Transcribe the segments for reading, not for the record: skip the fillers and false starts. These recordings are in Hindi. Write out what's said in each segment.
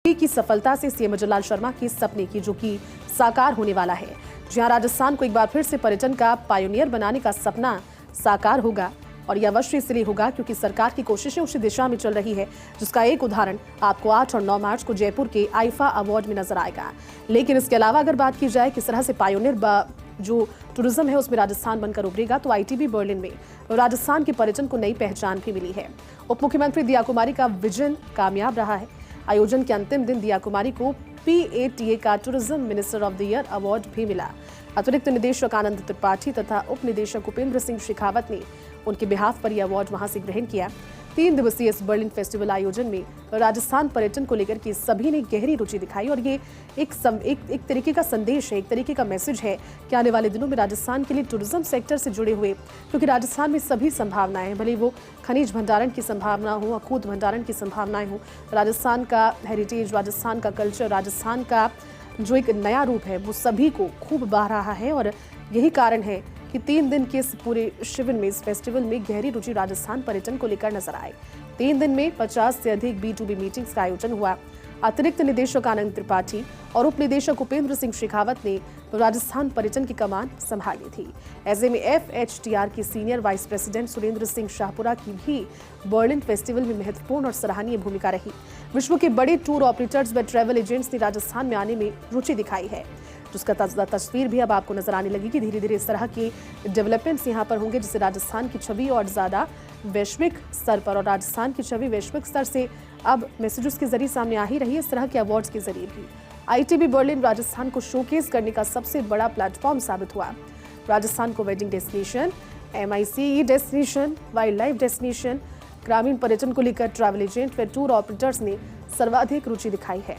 की सफलता से सीएम अजय शर्मा के सपने की जो कि साकार होने वाला है। जहां राजस्थान को एक बार फिर से पर्यटन का पायोनियर बनाने का सपना साकार होगा और यह अवश्य इसलिए होगा क्योंकि सरकार की कोशिशें उसी दिशा में चल रही है, जिसका एक उदाहरण आपको 8 और 9 मार्च को जयपुर के आईफा अवार्ड में नजर आएगा। लेकिन इसके अलावा अगर बात की जाए किस तरह से पायोनियर जो टूरिज्म है उसमें राजस्थान बनकर उभरेगा, तो आईटीबी बर्लिन में राजस्थान के पर्यटन को नई पहचान भी मिली है। उप मुख्यमंत्री दिया कुमारी का विजन कामयाब रहा है। आयोजन के अंतिम दिन दिया कुमारी को PATA का tourism minister of the year award भी मिला। अतिरिक्त निदेशक आनंद त्रिपाठी तथा उप निदेशक उपेंद्र सिंह शेखावत ने उनके बिहाफ पर यह अवार्ड वहां से ग्रहण किया। 3 दिवसीय इस बर्लिन फेस्टिवल आयोजन में राजस्थान पर्यटन को लेकर के सभी ने गहरी रुचि दिखाई और ये एक तरीके का संदेश है, एक तरीके का मैसेज है कि आने वाले दिनों में राजस्थान के लिए टूरिज्म सेक्टर से जुड़े हुए, क्योंकि राजस्थान में सभी संभावनाएं, भले वो खनिज भंडारण की संभावना हो, अखूत भंडारण की संभावनाएं हो, राजस्थान का हेरिटेज, राजस्थान का कल्चर, राजस्थान का जो एक नया रूप है वो सभी को खूब बाह रहा है। और यही कारण है कि 3 दिन के इस पूरे शिविर में, इस फेस्टिवल में गहरी रुचि राजस्थान पर्यटन को लेकर नजर आए। 3 दिन में 50 से अधिक B2B मीटिंग्स का आयोजन हुआ। अतिरिक्त निदेशक आनंद त्रिपाठी और उप निदेशक उपेंद्र सिंह शेखावत ने राजस्थान पर्यटन की कमान संभाली थी। ऐसे में FHTR की senior vice president Surendra Singh Shahpura की भी बर्लिन फेस्टिवल में महत्वपूर्ण और सराहनीय भूमिका रही। विश्व के बड़े टूर ऑपरेटर्स व ट्रैवल एजेंट्स ने राजस्थान में आने में रुचि दिखाई है, जिसका तस्वीर भी अब आपको नजर आने लगी कि धीरे धीरे इस तरह के डेवलपमेंट्स यहाँ पर होंगे, जिससे राजस्थान की छवि और ज्यादा वैश्विक स्तर पर, और राजस्थान की छवि वैश्विक स्तर से अब मैसेजेस के जरिए सामने आ ही रही है। इस तरह के अवार्ड्स के जरिए भी आईटीबी बर्लिन राजस्थान को शोकेस करने का सबसे बड़ा प्लेटफॉर्म साबित हुआ। राजस्थान को wedding destination, MICE destination, wild life destination, ग्रामीण पर्यटन को लेकर ट्रैवल एजेंट व टूर ऑपरेटर्स ने सर्वाधिक रुचि दिखाई है।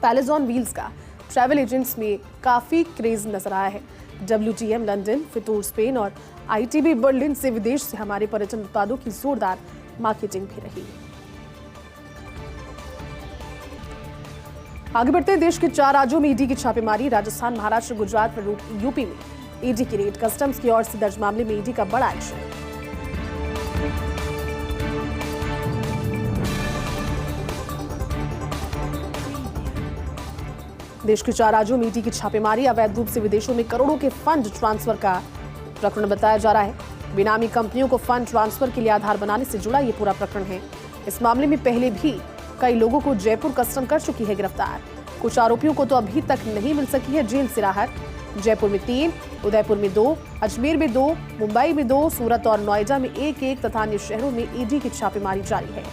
पैलेस ऑन व्हील्स का ट्रैवल एजेंट्स में काफी क्रेज नजर आया है। WTM लंदन, फितूर स्पेन और आईटीबी बर्लिन से विदेश से हमारे पर्यटन उत्पादों की जोरदार मार्केटिंग भी रही। आगे बढ़ते हैं, देश के 4 राज्यों में ईडी की छापेमारी। राजस्थान, महाराष्ट्र, गुजरात व यूपी में ईडी की रेड। कस्टम्स की ओर से दर्ज मामले में ईडी का बड़ा एक्शन। देश के 4 राज्यों में ईडी की छापेमारी। अवैध रूप से विदेशों में करोड़ों के फंड ट्रांसफर का प्रकरण बताया जा रहा है। बेनामी कंपनियों को फंड ट्रांसफर के लिए आधार बनाने से जुड़ा ये पूरा प्रकरण है। इस मामले में पहले भी कई लोगों को जयपुर कस्टम कर चुकी है गिरफ्तार। कुछ आरोपियों को तो अभी तक नहीं मिल सकी है जेल से राहत। जयपुर में 3, उदयपुर में 2, अजमेर में 2, मुंबई में 2, सूरत और नोएडा में 1-1 तथा अन्य शहरों में ईडी की छापेमारी जारी है।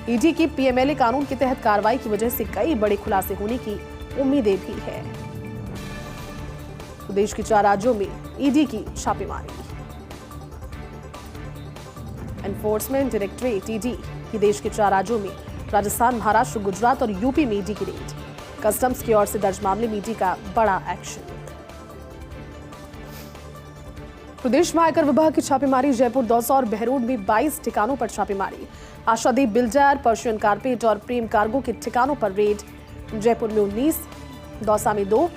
ईडी की PMLA कानून के तहत कार्रवाई की वजह से कई बड़े खुलासे होने की उम्मीदें भी है। देश के 4 राज्यों में ईडी की छापेमारी। एनफोर्समेंट डायरेक्टरेट ईडी की देश के 4 राज्यों में राजस्थान, महाराष्ट्र, गुजरात और यूपी में ईडी की रेड। कस्टम्स की ओर से दर्ज मामले में ईडी का बड़ा एक्शन। प्रदेश में आयकर विभाग की छापेमारी। जयपुर, दौसा और बहरोड में 22 ठिकानों पर छापेमारी। आशादीप बिल्डर, पर्शियन कारपेट और प्रेम कार्गो के ठिकानों पर रेड। जयपुर में 19, दौसा में 2,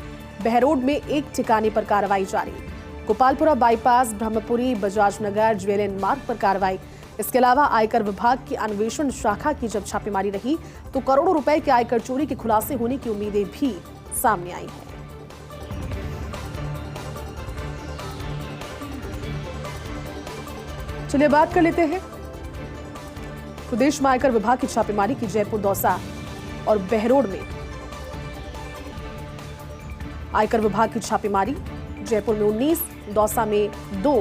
बहरोड में 1 ठिकाने पर कार्रवाई जारी। गोपालपुरा बाईपास, ब्रह्मपुरी, बजाज नगर, ज्वेलन मार्ग पर कार्रवाई। इसके अलावा आयकर विभाग की अन्वेषण शाखा की जब छापेमारी रही तो करोड़ों रुपए के आयकर चोरी के खुलासे होने की उम्मीदें भी सामने आई हैं। चलिए बात कर लेते हैं प्रदेश में आयकर विभाग की छापेमारी की। जयपुर, दौसा और बहरोड में आयकर विभाग की छापेमारी। जयपुर में 19, दौसा में 2,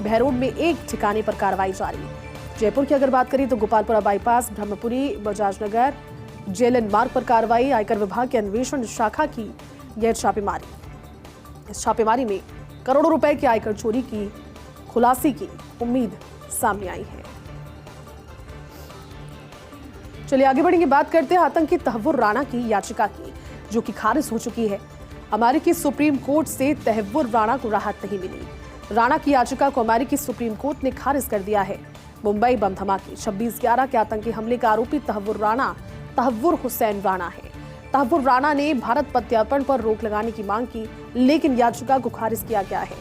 बहरोड में 1 ठिकाने पर कार्रवाई जारी। जयपुर की अगर बात करें तो गोपालपुरा बाईपास, ब्रह्मपुरी, बजाज नगर, जेलन मार्ग पर कार्रवाई। आयकर विभाग की अन्वेषण शाखा की यह छापेमारी। इस छापेमारी में करोड़ों रुपए के आयकर चोरी की खुलासे की उम्मीद सामने आई है। चलिए आगे बढ़ेंगे, बात करते हैं आतंकी तहव्वुर राणा की याचिका की, जो कि खारिज हो चुकी है। अमेरिकी सुप्रीम कोर्ट से तहव्वुर राणा को राहत नहीं मिली। राणा की याचिका को अमेरिकी सुप्रीम कोर्ट ने खारिज कर दिया है। मुंबई बम धमाके 26/11 के आतंकी हमले का आरोपी तहव्वुर हुसैन राणा है। तहव्वुर राणा ने भारत प्रत्यार्पण पर रोक लगाने की मांग की, लेकिन याचिका को खारिज किया गया है।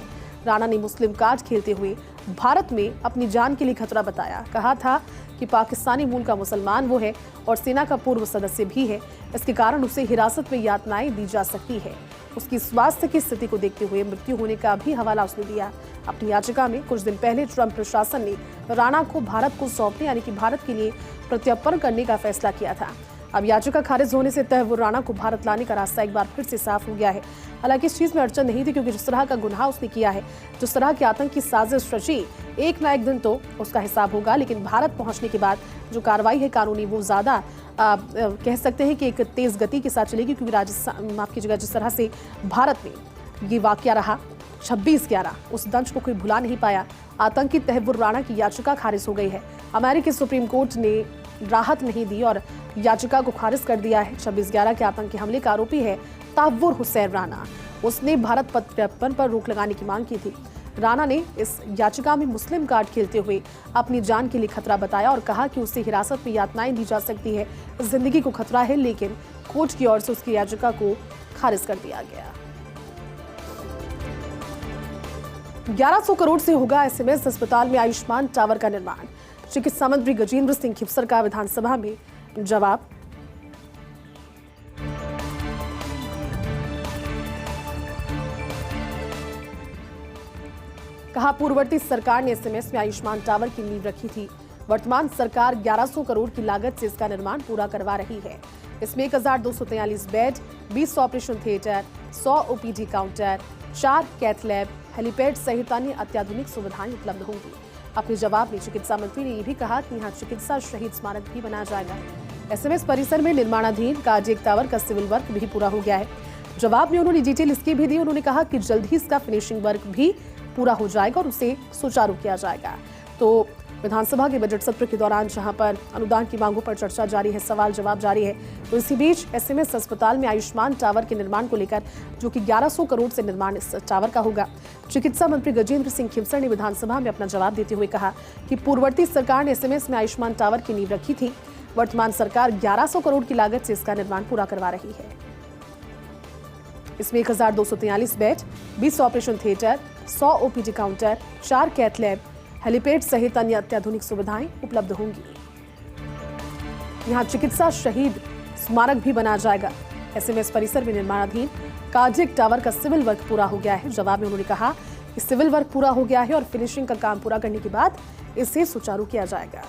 राणा ने मुस्लिम कार्ड खेलते हुए भारत में अपनी जान के लिए खतरा बताया। कहा था कि पाकिस्तानी मूल का मुसलमान वो है और सेना का पूर्व सदस्य भी है। इसके कारण उसे हिरासत में यातनाएं दी जा सकती है। उसकी स्वास्थ्य की स्थिति को देखते हुए मृत्यु होने का भी हवाला उसने दिया। अपनी याचिका में कुछ दिन पहले ट्रंप प्रशासन ने राणा को भारत को सौंपने यानी कि भारत के लिए प्रत्यर्पण करने का फैसला किया था। अब याचिका खारिज होने से तहव्वुर राणा को भारत लाने का रास्ता एक बार फिर से साफ हो गया है। हालांकि इस चीज में अड़चन नहीं थी, क्योंकि जिस तरह का गुनाह उसने किया है, जिस तरह की आतंक की साजिश रची, एक ना एक दिन तो उसका हिसाब होगा। लेकिन भारत पहुंचने के बाद जो कार्रवाई है कानूनी, वो ज्यादा कह सकते हैं कि एक तेज गति के साथ चलेगी, क्योंकि राजस्थान, माफ कीजिएगा, जिस तरह से भारत में ये वाकया रहा 26/11, उस दंश को कोई भुला नहीं पाया। आतंकी तहव्वुर राणा की याचिका खारिज हो गई है। अमेरिकी सुप्रीम कोर्ट ने राहत नहीं दी और याचिका को खारिज कर दिया है। 26/11 के आतंकी हमले का आरोपी है तहव्वुर हुसैन राणा। उसने भारत प्रत्यर्पण पर रोक लगाने की मांग की थी। राणा ने इस याचिका में मुस्लिम कार्ड खेलते हुए अपनी जान के लिए खतरा बताया और कहा कि उसे हिरासत में यातनाएं दी जा सकती है, जिंदगी को खतरा है। लेकिन कोर्ट की ओर से उसकी याचिका को खारिज कर दिया गया। 1100 करोड़ से होगा एसएमएस अस्पताल में आयुष्मान टावर का निर्माण। चिकित्सा मंत्री गजेंद्र सिंह खिवसर का विधानसभा में जवाब। कहा, पूर्ववर्ती सरकार ने एसएमएस में आयुष्मान टावर की नींव रखी थी। वर्तमान सरकार 1100 करोड़ की लागत से इसका निर्माण पूरा करवा रही है। इसमें 1243 bed, 20 operation theatre, 100 OPD counter, 4 cath lab, helipad सहित अन्य अत्याधुनिक सुविधाएं उपलब्ध होंगी। अपने जवाब में चिकित्सा मंत्री ने यह भी कहा कि यहाँ चिकित्सा शहीद स्मारक भी बनाया जाएगा। एसएमएस परिसर में निर्माणाधीन कार्डियक टावर का सिविल वर्क भी पूरा हो गया है। जवाब में उन्होंने डिटेल इसकी भी दी। उन्होंने कहा कि जल्द ही इसका फिनिशिंग वर्क भी पूरा हो जाएगा और उसे सुचारू किया जाएगा। तो विधानसभा के बजट सत्र के दौरान जहां पर अनुदान की मांगों पर चर्चा जारी है, सवाल जवाब जारी है, तो इसी बीच एसएमएस अस्पताल में आयुष्मान टावर के निर्माण को लेकर, जो कि 1100 करोड़ से निर्माण इस टावर का होगा, चिकित्सा मंत्री गजेंद्र सिंह खिवसर ने विधानसभा में अपना जवाब देते हुए कहा कि पूर्ववर्ती सरकार ने एसएमएस में आयुष्मान टावर की नींव रखी थी। वर्तमान सरकार 1100 करोड़ की लागत से इसका निर्माण पूरा करवा रही है। इसमें 1243 bed, 20 operation theatre, 100 OPD counter, 4 cath lab, helipad सहित अन्य अत्याधुनिक सुविधाएं उपलब्ध होंगी। यहां चिकित्सा शहीद स्मारक भी बनाया जाएगा। एसएमएस परिसर में निर्माणाधीन कार्डियक टावर का सिविल वर्क पूरा हो गया है। जवाब में उन्होंने कहा कि सिविल वर्क पूरा हो गया है और फिनिशिंग का काम पूरा करने के बाद इसे सुचारू किया जाएगा।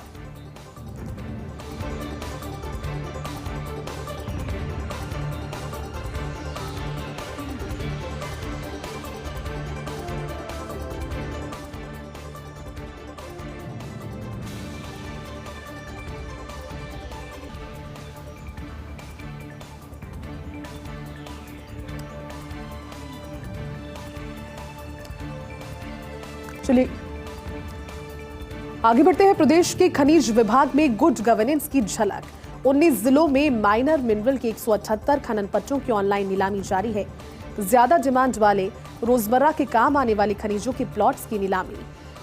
चलिए आगे बढ़ते हैं। प्रदेश के खनिज विभाग में गुड गवर्नेंस की झलक। 19 जिलों में माइनर मिनरल के 178 खनन पट्टों की ऑनलाइन नीलामी जारी है। ज्यादा डिमांड वाले रोजमर्रा के काम आने वाले खनिजों के प्लॉट्स की नीलामी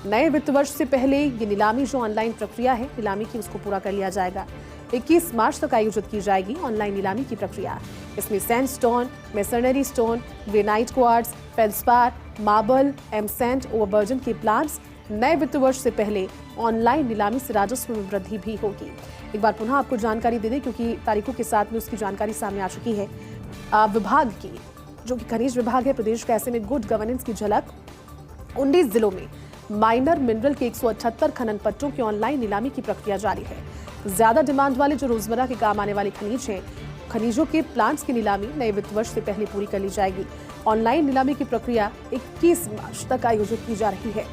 नए वित्त वर्ष से पहले ये नीलामी जो ऑनलाइन प्रक्रिया है नीलामी की, उसको पूरा कर लिया जाएगा। 21 मार्च तक आयोजित की जाएगी ऑनलाइन नीलामी की प्रक्रिया। इसमें sandstone, masonry stone, granite quartz, feldspar, marble, M sand, overburden के प्लांट्स नए वित्त वर्ष से पहले ऑनलाइन नीलामी से राजस्व में वृद्धि भी होगी। एक बार पुनः आपको जानकारी दे दें, क्योंकि तारीखों के साथ में उसकी जानकारी सामने आ चुकी है। विभाग की, जो कि खनिज विभाग है प्रदेश का, ऐसे में गुड गवर्नेंस की झलक। 19 जिलों में माइनर मिनरल के 178 खनन पट्टों की ऑनलाइन नीलामी की प्रक्रिया जारी है। ज्यादा डिमांड वाले जो रोजमर्रा के काम आने वाले खनिज हैं, खनिजों के प्लांट्स की नीलामी नए वित्त वर्ष से पहले पूरी कर ली जाएगी। ऑनलाइन नीलामी की प्रक्रिया 21 मार्च तक आयोजित की जा रही है।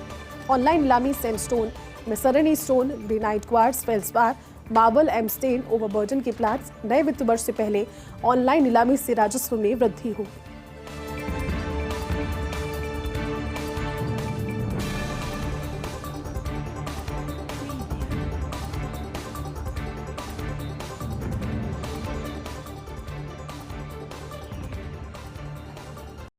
ऑनलाइन नीलामी sandstone, masonry stone, granite quartz, feldspar, marble, एमस्टेन, ओवरबर्डन के प्लांट्स नए वित्त वर्ष से पहले ऑनलाइन नीलामी से राजस्व में वृद्धि होगी।